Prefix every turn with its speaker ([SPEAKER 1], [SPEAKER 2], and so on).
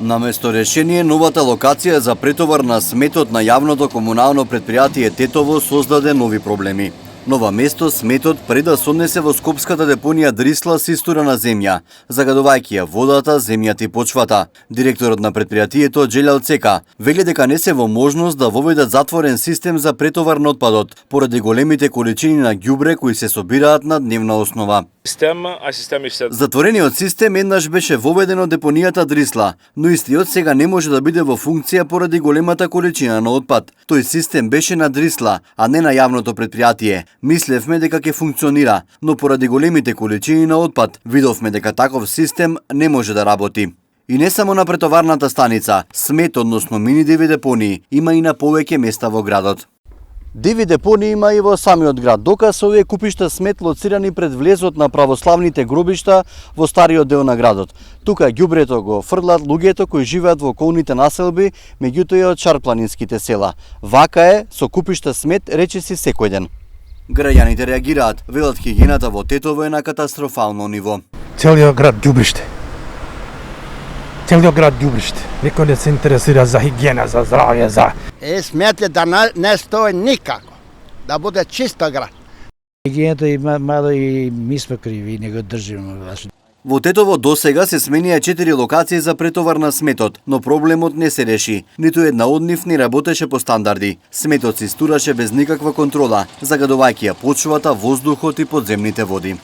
[SPEAKER 1] Наместо решение, новата локација за претовар на сметот на јавното комунално предпријатие Тетово создаде нови проблеми. Нова место сметот пред да се однесе во скопската депонија Дрисла се истура на земја, загадувајќи ја водата, земјата и почвата. Директорот на предпријатието Джелел Цека вели дека не се во можност да воведат затворен систем за претовар на отпадот, поради големите количини на ѓубре кои се собираат на дневна основа. Затворениот систем еднаш беше воведен од депонијата Дрисла, но истиот сега не може да биде во функција поради големата количина на отпад. Тој систем беше на Дрисла, а не на јавното предпријатие. Мислевме дека ќе функционира, но поради големите количини на отпад, видовме дека таков систем не може да работи. И не само на претоварната станица, смет, односно мини диви депонии, има и на повеќе места во градот. Диви депонии има и во самиот град. Доказ овие купишта смет лоцирани пред влезот на православните гробишта во стариот дел на градот. Тука ѓубрето го фрлат луѓето кои живеат во околните населби, меѓутоа и од шарпланинските села. Вака е со купишта смет речиси секој ден. Граѓаните реагираат, велат хигиената во Тетово е на катастрофално ниво.
[SPEAKER 2] Целиот град ѓубриште. Целиот град ѓубриште. Никој не се интересира за хигиена, за здравје, за...
[SPEAKER 3] Смете да не стои никако, да буде чиста град.
[SPEAKER 4] Хигиената и мало и ми сме криви, не го држиме.
[SPEAKER 1] Во Тетово досега се сменија 4 локации за претовар на сметот, но проблемот не се реши. Ниту една од нив не работеше по стандарди. Сметот се истураше без никаква контрола, загадувајќи ја почвата, воздухот и подземните води.